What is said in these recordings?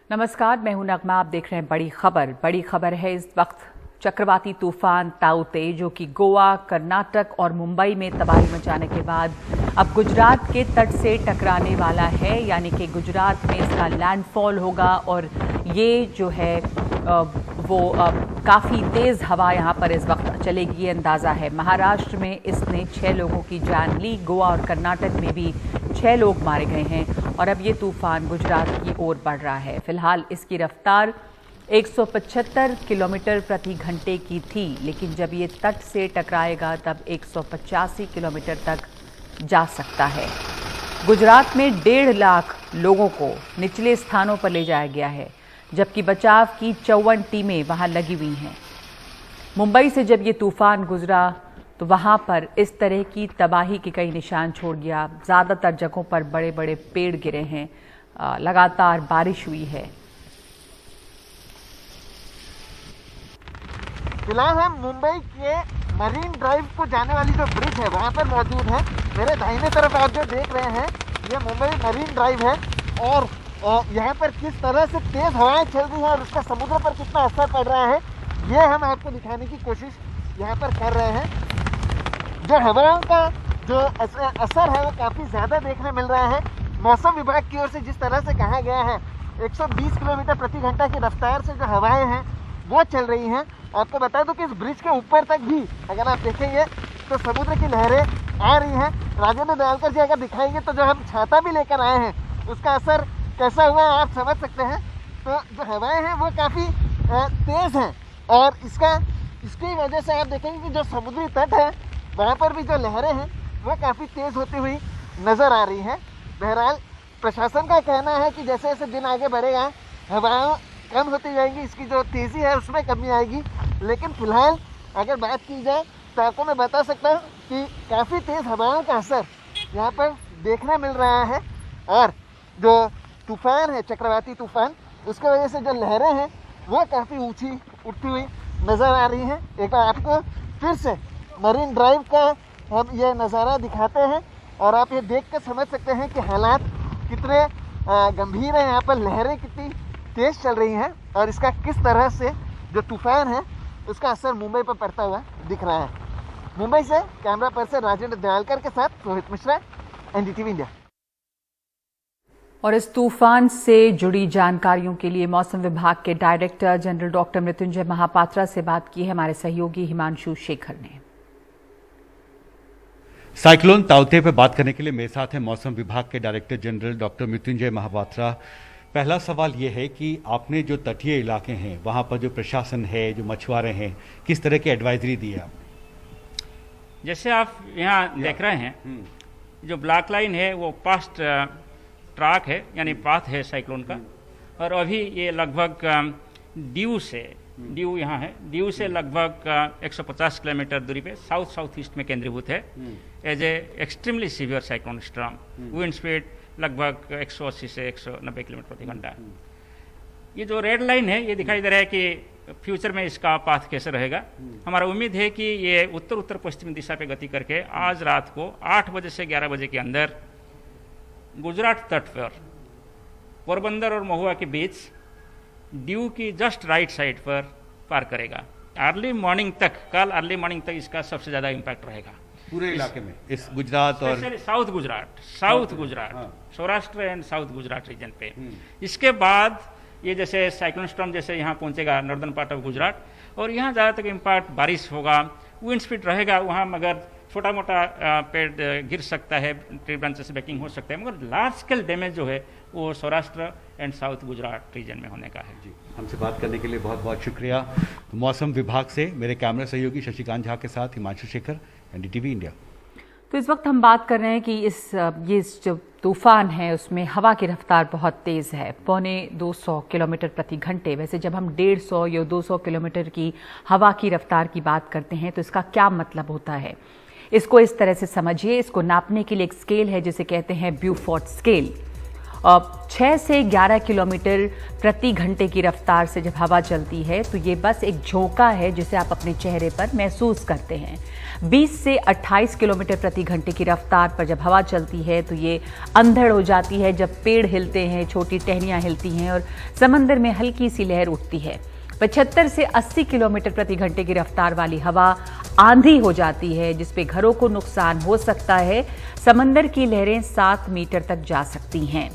नमस्कार, मैं हूं नगमा। आप देख रहे हैं बड़ी खबर है इस वक्त। चक्रवाती तूफान ताउते जो कि गोवा, कर्नाटक और मुंबई में तबाही मचाने के बाद अब गुजरात के तट से टकराने वाला है, यानी कि गुजरात में इसका लैंडफॉल होगा और ये जो है वो काफ़ी तेज़ हवा यहाँ पर इस वक्त चलेगी, ये अंदाज़ा है। महाराष्ट्र में इसने 6 लोगों की जान ली, गोवा और कर्नाटक में भी 6 लोग मारे गए हैं और अब ये तूफान गुजरात की ओर बढ़ रहा है। फिलहाल इसकी रफ्तार 175 किलोमीटर प्रति घंटे की थी, लेकिन जब ये तट से टकराएगा तब 185 किलोमीटर तक जा सकता है। गुजरात में 1.5 लाख लोगों को निचले स्थानों पर ले जाया गया है, जबकि बचाव की 54 टीमें वहां लगी हुई हैं। मुंबई से जब ये तूफान गुजरा तो वहां पर इस तरह की तबाही के कई निशान छोड़ गया। ज़्यादातर जगहों पर बड़े बड़े पेड़ गिरे हैं, लगातार बारिश हुई है। फिलहाल हम मुंबई के मरीन ड्राइव को जाने वाली जो ब्रिज है वहाँ पर मौजूद है। मेरे दाहिने तरफ आप जो देख रहे हैं ये मुंबई मरीन ड्राइव है और यहाँ पर किस तरह से तेज़ हवाएं चल रही हैं और उसका समुद्र पर कितना असर पड़ रहा है ये हम आपको दिखाने की कोशिश यहाँ पर कर रहे हैं। जो हवाओं का जो असर है वो काफ़ी ज़्यादा देखने मिल रहा है। मौसम विभाग की ओर से जिस तरह से कहा गया है 120 किलोमीटर प्रति घंटा की रफ्तार से जो हवाएं हैं वो चल रही हैं। आपको बता दूं कि इस ब्रिज के ऊपर तक भी अगर आप देखेंगे तो समुद्र की लहरें आ रही हैं। राजेंद्र दयालकर जी अगर दिखाएंगे तो जो हम छाता भी लेकर आए हैं उसका असर कैसा हुआ है आप समझ सकते हैं। तो जो हवाएं हैं वो काफ़ी तेज़ हैं और इसकी वजह से आप देखेंगे कि जो समुद्री तट है वहाँ पर भी जो लहरें हैं वो काफ़ी तेज़ होती हुई नज़र आ रही हैं। बहरहाल प्रशासन का कहना है कि जैसे जैसे दिन आगे बढ़ेगा हवाएं कम होती जाएंगी, इसकी जो तेज़ी है उसमें कमी आएगी। लेकिन फिलहाल अगर बात की जाए तो आपको मैं बता सकता हूँ कि काफ़ी तेज़ हवाओं का असर यहाँ पर देखने मिल रहा है और जो तूफ़ान है चक्रवाती तूफ़ान उसकी वजह से जो लहरें हैं वो काफ़ी ऊंची उठती हुई नज़र आ रही हैं। एक बार आपको फिर से मरीन ड्राइव का हम ये नज़ारा दिखाते हैं और आप ये देख कर समझ सकते हैं कि हालात कितने गंभीर हैं। यहाँ पर लहरें कितनी तेज़ चल रही हैं और इसका किस तरह से जो तूफ़ान है उसका असर मुंबई पर पड़ता हुआ दिख रहा है। मुंबई से कैमरा पर्सन राजेंद्र दयालकर के साथ रोहित मिश्रा, एनडीटीवी इंडिया। और इस तूफान से जुड़ी जानकारियों के लिए मौसम विभाग के director general doctor Mrityunjay Mahapatra से बात की है हमारे सहयोगी हिमांशु शेखर ने। साइक्लोन ताउते पर बात करने के लिए मेरे साथ हैं मौसम विभाग के director general doctor Mrityunjay Mahapatra. पहला सवाल ये है कि आपने जो तटीय इलाके हैं वहाँ पर जो प्रशासन है, जो मछुआरे हैं, किस तरह की एडवाइजरी दी है आपने? जैसे आप यहाँ देख रहे हैं जो ब्लैक लाइन है वो पास्ट ट्रैक है, यानी पाथ है साइक्लोन का। और अभी ये लगभग ड्यू यहाँ है, ड्यू से लगभग 150 किलोमीटर दूरी पे साउथ ईस्ट में केंद्रीभूत है as a extremely severe cyclone storm. Wind speed लगभग 180 से 190 किलोमीटर प्रति घंटा। ये जो रेड लाइन है ये दिखाई दे रहा है कि फ्यूचर में इसका पाथ कैसे रहेगा। हमारा उम्मीद है कि ये उत्तर पश्चिम दिशा पे गति करके आज रात को 8 बजे से 11 बजे के अंदर गुजरात तट पर पोरबंदर और महुआ के बीच ड्यू की जस्ट राइट साइड पर पार करेगा। अर्ली मॉर्निंग तक, कल अर्ली मॉर्निंग तक इसका सबसे ज़्यादा इम्पैक्ट रहेगा पूरे इलाके में, इस गुजरात और south Gujarat Saurashtra and south Gujarat region पे। इसके बाद ये जैसे साइक्लोन स्टॉर्म जैसे यहाँ पहुंचेगा नॉर्दर्न पार्ट ऑफ गुजरात और यहाँ ज़्यादातर इम्पैक्ट बारिश होगा, विंड स्पीड रहेगा वहाँ, मगर छोटा मोटा पेड़ गिर सकता है, ट्री ब्रांचेस ब्रेकिंग हो सकता है, मगर लार्ज स्केल डैमेज जो है वो Saurashtra and south Gujarat region में होने का है। जी, हमसे बात करने के लिए बहुत बहुत शुक्रिया। मौसम विभाग से मेरे कैमरा सहयोगी शशिकांत झा के साथ हिमांशु शेखर, एनडीटीवी इंडिया। तो इस वक्त हम बात कर रहे हैं कि ये जो तूफान है उसमें हवा की रफ्तार बहुत तेज़ है, 250 किलोमीटर प्रति घंटे। वैसे जब हम 150 या 200 किलोमीटर की हवा की रफ्तार की बात करते हैं तो इसका क्या मतलब होता है, इसको इस तरह से समझिए। इसको नापने के लिए एक स्केल है जिसे कहते हैं ब्यूफोर्ट स्केल 6 से 11 किलोमीटर प्रति घंटे की रफ्तार से जब हवा चलती है तो ये बस एक झोंका है जिसे आप अपने चेहरे पर महसूस करते हैं। 20 से 28 किलोमीटर प्रति घंटे की रफ्तार पर जब हवा चलती है तो ये अंधड़ हो जाती है जब पेड़ हिलते हैं, छोटी टहनियाँ हिलती हैं और समंदर में हल्की सी लहर उठती है। 75 से 80 किलोमीटर प्रति घंटे की रफ्तार वाली हवा आंधी हो जाती है जिसपे घरों को नुकसान हो सकता है। समंदर की लहरें 7 मीटर तक जा सकती हैं।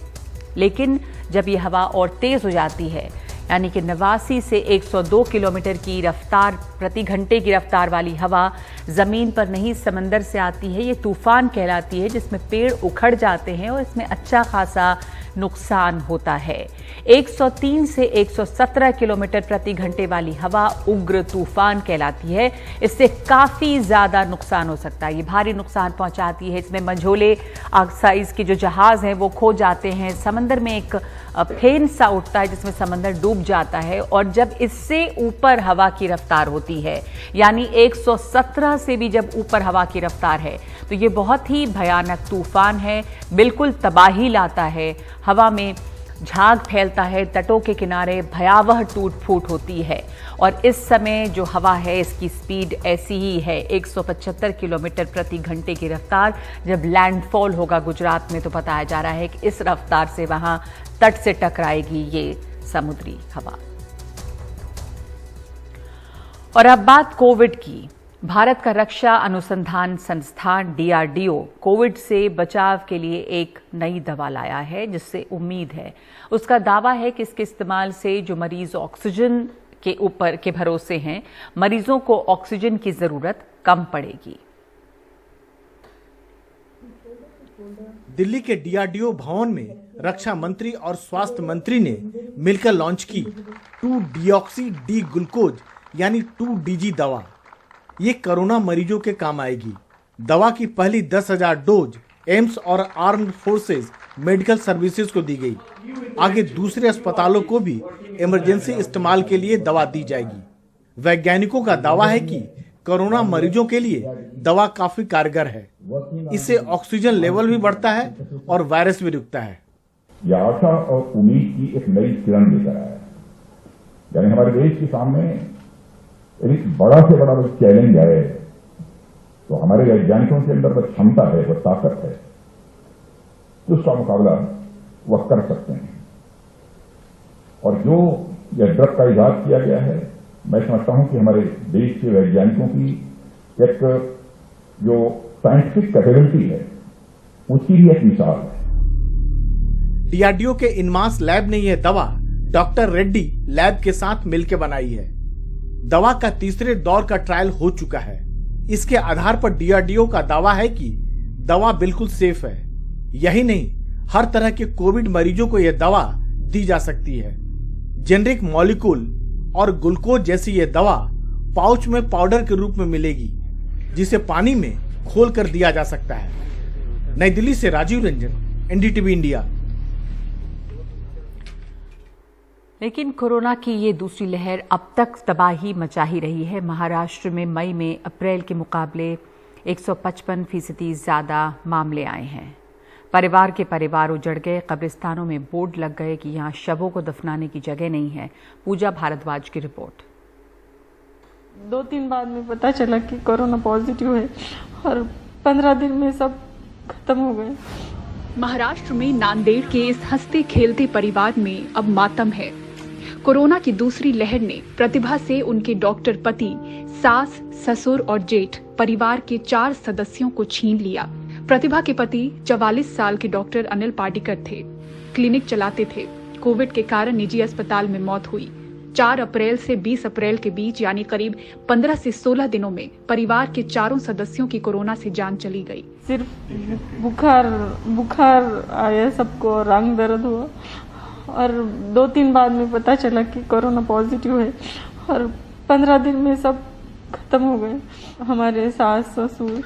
लेकिन जब ये हवा और तेज हो जाती है यानी कि 89 से 102 किलोमीटर की रफ्तार प्रति घंटे की रफ्तार वाली हवा जमीन पर नहीं समंदर से आती है, ये तूफान कहलाती है जिसमें पेड़ उखड़ जाते हैं और इसमें अच्छा खासा नुकसान होता है। 103 से 117 किलोमीटर प्रति घंटे वाली हवा उग्र तूफान कहलाती है। इससे काफी ज्यादा नुकसान हो सकता है, ये भारी नुकसान पहुंचाती है। इसमें मंझोले साइज के जो जहाज हैं वो खो जाते हैं। समंदर में एक फेन सा उठता है जिसमें समंदर डूब जाता है और जब इससे ऊपर हवा की रफ्तार होती है यानी 117 से भी जब ऊपर हवा की रफ्तार है तो ये बहुत ही भयानक तूफान है, बिल्कुल तबाही लाता है। हवा में झाग फैलता है, तटों के किनारे भयावह टूट फूट होती है और इस समय जो हवा है इसकी स्पीड ऐसी ही है 175 किलोमीटर प्रति घंटे की रफ्तार। जब लैंडफॉल होगा गुजरात में तो बताया जा रहा है कि इस रफ्तार से वहां तट से टकराएगी ये समुद्री हवा। और अब बात कोविड की। भारत का रक्षा अनुसंधान संस्थान DRDO कोविड से बचाव के लिए एक नई दवा लाया है जिससे उम्मीद है। उसका दावा है कि इसके इस्तेमाल से जो मरीज ऑक्सीजन के ऊपर के भरोसे हैं, मरीजों को ऑक्सीजन की जरूरत कम पड़ेगी। दिल्ली के DRDO भवन में रक्षा मंत्री और स्वास्थ्य मंत्री ने मिलकर लॉन्च की 2-डिऑक्सी डी ग्लूकोज यानी 2DG दवा। ये कोरोना मरीजों के काम आएगी। दवा की पहली 10,000 डोज एम्स और आर्म्ड फोर्सेस मेडिकल सर्विसेज को दी गई। आगे दूसरे अस्पतालों को भी इमरजेंसी इस्तेमाल के लिए दवा दी जाएगी। वैज्ञानिकों का दावा है कि कोरोना मरीजों के लिए दवा काफी कारगर है। इससे ऑक्सीजन लेवल भी बढ़ता है और वायरस भी रुकता है। यह आशा और उम्मीद की एक नई किरण लेकर आया है। यानी हमारे देश के सामने एक बड़ा से बड़ा चैलेंज आए तो हमारे वैज्ञानिकों के अंदर वह क्षमता है, वह ताकत है, तो उसका मुकाबला वह कर सकते हैं। और जो यह ड्रग का इजाद किया गया है, मैं समझता हूं कि हमारे देश के वैज्ञानिकों की एक जो साइंटिफिक कैपेबिलिटी है उसकी भी एक मिसाल है। DRDO के इनमास लैब ने यह दवा डॉक्टर रेड्डी लैब के साथ मिलकर बनाई है। दवा का तीसरे दौर का ट्रायल हो चुका है। इसके आधार पर DRDO का दावा है कि दवा बिल्कुल सेफ है। यही नहीं, हर तरह के कोविड मरीजों को यह दवा दी जा सकती है। जेनरिक मॉलिक्यूल और ग्लूकोज जैसी यह दवा पाउच में पाउडर के रूप में मिलेगी जिसे पानी में खोल कर दिया जा सकता है। नई दिल्ली से राजीव रंजन, NDTV इंडिया। लेकिन कोरोना की ये दूसरी लहर अब तक तबाही मचा ही रही है। महाराष्ट्र में मई में अप्रैल के मुकाबले 155% ज्यादा मामले आए हैं। परिवार के परिवार उजड़ गए। कब्रिस्तानों में बोर्ड लग गए कि यहाँ शवों को दफनाने की जगह नहीं है। पूजा भारद्वाज की रिपोर्ट। 2-3 बाद में पता चला कि कोरोना पॉजिटिव है और 15 दिन में सब खत्म हो गए। महाराष्ट्र में नांदेड़ के इस हंसते खेलते परिवार में अब मातम है। कोरोना की दूसरी लहर ने प्रतिभा से उनके डॉक्टर पति, सास, ससुर और जेठ परिवार के 4 सदस्यों को छीन लिया। प्रतिभा के पति 44 साल के डॉक्टर अनिल पार्डीकर थे। क्लिनिक चलाते थे। कोविड के कारण निजी अस्पताल में मौत हुई। 4 अप्रैल से 20 अप्रैल के बीच यानी करीब 15 से 16 दिनों में परिवार के 4 सदस्यों की कोरोना से जान चली गई। सिर्फ बुखार आया सबको, रंग दर्द हुआ और 2-3 बाद में पता चला कि कोरोना पॉजिटिव है और 15 दिन में सब खत्म हो गए। हमारे सास, ससुर,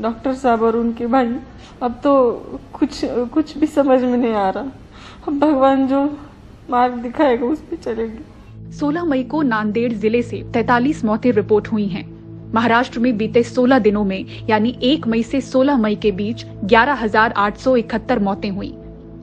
डॉक्टर साहब और उनके भाई। अब तो कुछ भी समझ में नहीं आ रहा। अब भगवान जो मार्ग दिखाएगा उस पे चलेंगे। 16 मई को नांदेड़ जिले से 43 मौतें रिपोर्ट हुई हैं। महाराष्ट्र में बीते 16 दिनों में यानी 1 मई से 16 मई के बीच 11,871 मौतें हुई।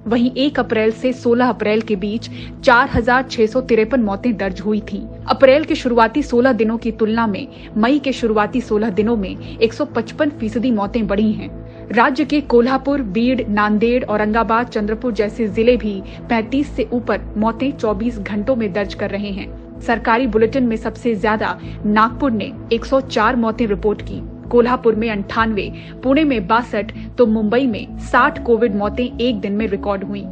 वहीं 1 अप्रैल से 16 अप्रैल के बीच 4,653 मौतें दर्ज हुई थीं। अप्रैल के शुरुआती 16 दिनों की तुलना में मई के शुरुआती 16 दिनों में 155% मौतें बढ़ी हैं। राज्य के कोल्हापुर, बीड़, नांदेड़, औरंगाबाद, चंद्रपुर जैसे जिले भी 35 से ऊपर मौतें 24 घंटों में दर्ज कर रहे हैं। सरकारी बुलेटिन में सबसे ज्यादा नागपुर ने 104 मौतें रिपोर्ट की, कोल्हापुर में 98, पुणे में 62 तो मुंबई में 60 कोविड मौतें एक दिन में रिकॉर्ड हुई।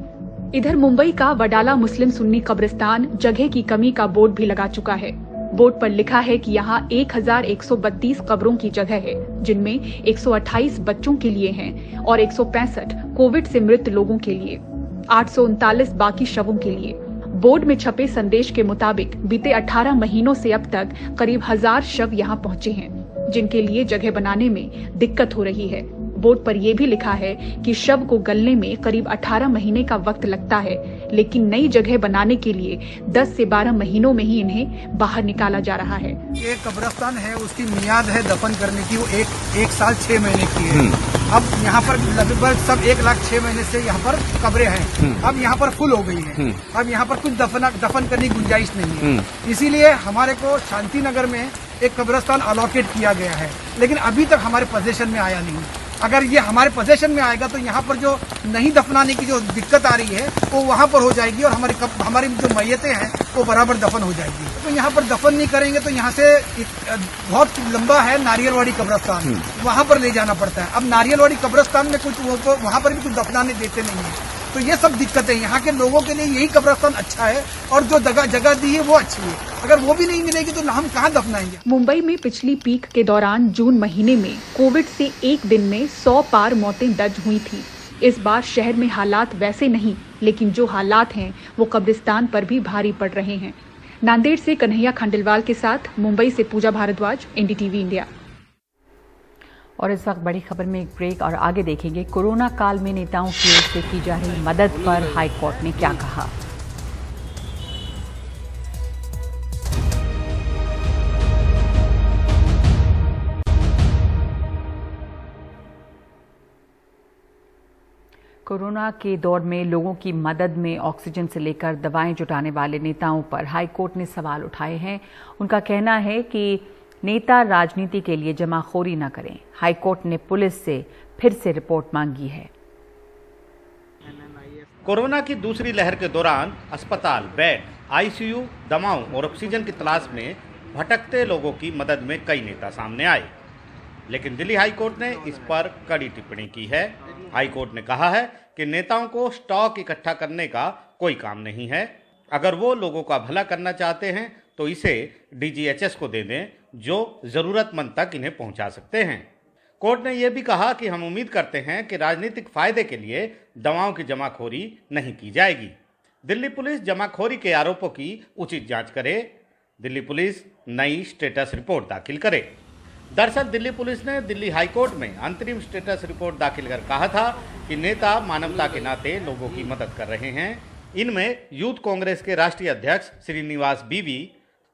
इधर मुंबई का वडाला मुस्लिम सुन्नी कब्रिस्तान जगह की कमी का बोर्ड भी लगा चुका है। बोर्ड पर लिखा है कि यहाँ 1132 कब्रों की जगह है, जिनमें 128 बच्चों के लिए हैं और 165 कोविड से मृत लोगों के लिए, 839 बाकी शवों के लिए। बोर्ड में छपे संदेश के मुताबिक बीते 18 महीनों से अब तक करीब 1000 शव यहाँ पहुँचे हैं, जिनके लिए जगह बनाने में दिक्कत हो रही है। बोर्ड पर यह भी लिखा है कि शव को गलने में करीब 18 महीने का वक्त लगता है, लेकिन नई जगह बनाने के लिए 10 से 12 महीनों में ही इन्हें बाहर निकाला जा रहा है। ये कब्रिस्तान है, उसकी मियाद है दफन करने की, वो एक साल 6 महीने की है। अब यहाँ पर लगभग सब 1 लाख 6 महीने से यहाँ पर कब्रें हैं। अब यहाँ पर फुल हो गई है। अब यहाँ पर कुछ दफन करने की गुंजाइश नहीं है। इसीलिए हमारे को शांति नगर में एक कब्रिस्तान अलॉकेट किया गया है, लेकिन अभी तक हमारे पोजीशन में आया नहीं। अगर ये हमारे पोजीशन में आएगा तो यहाँ पर जो नहीं दफनाने की जो दिक्कत आ रही है वो वहाँ पर हो जाएगी और हमारी जो मैयतें हैं वो बराबर दफन हो जाएगी। तो यहाँ पर दफन नहीं करेंगे तो यहाँ से बहुत लंबा है नारियलवाड़ी कब्रिस्तान, वहाँ पर ले जाना पड़ता है। अब नारियलवाड़ी कब्रिस्तान में कुछ वहाँ पर भी कुछ दफनाने देते नहीं है, तो ये सब दिक्कतें यहाँ के लोगों के लिए यही कब्रिस्तान अच्छा है और जो जगह दी है वो अच्छी है। अगर वो भी नहीं मिलेगी तो हम कहाँ दफनाएंगे। मुंबई में पिछली पीक के दौरान जून महीने में कोविड से एक दिन में 100 पार मौतें दर्ज हुई थी। इस बार शहर में हालात वैसे नहीं, लेकिन जो हालात हैं वो कब्रिस्तान पर भी भारी पड़ रहे हैं। नांदेड़ से कन्हैया खंडेलवाल के साथ मुंबई से पूजा भारद्वाज, एनडीटीवी इंडिया। और इस वक्त बड़ी खबर में एक ब्रेक और आगे देखेंगे कोरोना काल में नेताओं की ओर से की जा रही मदद पर हाई कोर्ट ने क्या कहा। कोरोना के दौर में लोगों की मदद में ऑक्सीजन से लेकर दवाएं जुटाने वाले नेताओं पर हाई कोर्ट ने सवाल उठाए हैं। उनका कहना है कि नेता राजनीति के लिए जमाखोरी न करें। हाई कोर्ट ने पुलिस से फिर से रिपोर्ट मांगी है। कोरोना की दूसरी लहर के दौरान अस्पताल, बेड, आईसीयू, दवाओं और ऑक्सीजन की तलाश में भटकते लोगों की मदद में कई नेता सामने आए, लेकिन दिल्ली हाई कोर्ट ने इस पर कड़ी टिप्पणी की है। हाई कोर्ट ने कहा है कि नेताओं को स्टॉक इकट्ठा करने का कोई काम नहीं है। अगर वो लोगों का भला करना चाहते हैं तो इसे डीजीएचएस को दे दें, जो जरूरतमंद तक इन्हें पहुंचा सकते हैं। कोर्ट ने यह भी कहा कि हम उम्मीद करते हैं कि राजनीतिक फायदे के लिए दवाओं की जमाखोरी नहीं की जाएगी। दिल्ली पुलिस जमाखोरी के आरोपों की उचित जांच करे। दिल्ली पुलिस नई स्टेटस रिपोर्ट दाखिल करे। दरअसल दिल्ली पुलिस ने दिल्ली हाई कोर्ट में अंतरिम स्टेटस रिपोर्ट दाखिल कर कहा था कि नेता मानवता के नाते लोगों की मदद कर रहे हैं। इनमें यूथ कांग्रेस के राष्ट्रीय अध्यक्ष श्रीनिवास बीवी,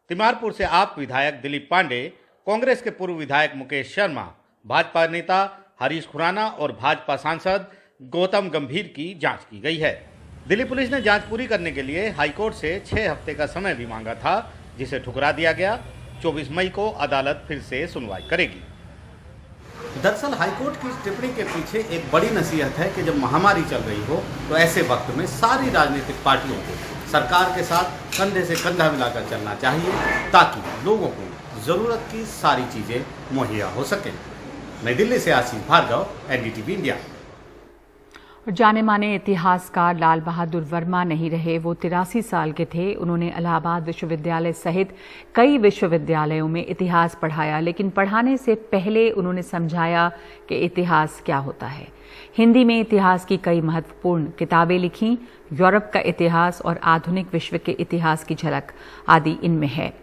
तिमारपुर से आप विधायक दिलीप पांडे, कांग्रेस के पूर्व विधायक मुकेश शर्मा, भाजपा नेता हरीश खुराना और भाजपा सांसद गौतम गंभीर की जांच की गई है। दिल्ली पुलिस ने जांच पूरी करने के लिए हाईकोर्ट से 6 हफ्ते का समय भी मांगा था, जिसे ठुकरा दिया गया। 24 मई को अदालत फिर से सुनवाई करेगी। दरअसल हाईकोर्ट की टिप्पणी के पीछे एक बड़ी नसीहत है कि जब महामारी चल रही हो तो ऐसे वक्त में सारी राजनीतिक पार्टियों को सरकार के साथ कंधे से कंधा मिलाकर चलना चाहिए, ताकि लोगों को जरूरत की सारी चीजें मुहैया हो सकें। नई दिल्ली से आशीष भार्गव, एनडीटीवी इंडिया। जाने माने इतिहासकार लाल बहादुर वर्मा नहीं रहे। वो 83 साल के थे। उन्होंने इलाहाबाद विश्वविद्यालय सहित कई विश्वविद्यालयों में इतिहास पढ़ाया, लेकिन पढ़ाने से पहले उन्होंने समझाया कि इतिहास क्या होता है। हिंदी में इतिहास की कई महत्वपूर्ण किताबें लिखीं। यूरोप का इतिहास और आधुनिक विश्व के इतिहास की झलक आदि इनमें है।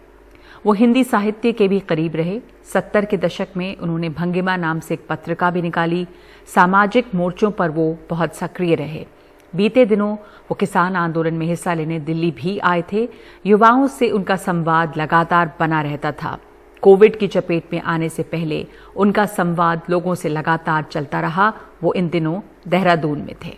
वो हिंदी साहित्य के भी करीब रहे। 70 के दशक में उन्होंने भंगिमा नाम से एक पत्रिका भी निकाली। सामाजिक मोर्चों पर वो बहुत सक्रिय रहे। बीते दिनों वो किसान आंदोलन में हिस्सा लेने दिल्ली भी आए थे। युवाओं से उनका संवाद लगातार बना रहता था। कोविड की चपेट में आने से पहले उनका संवाद लोगों से लगातार चलता रहा। वो इन दिनों देहरादून में थे।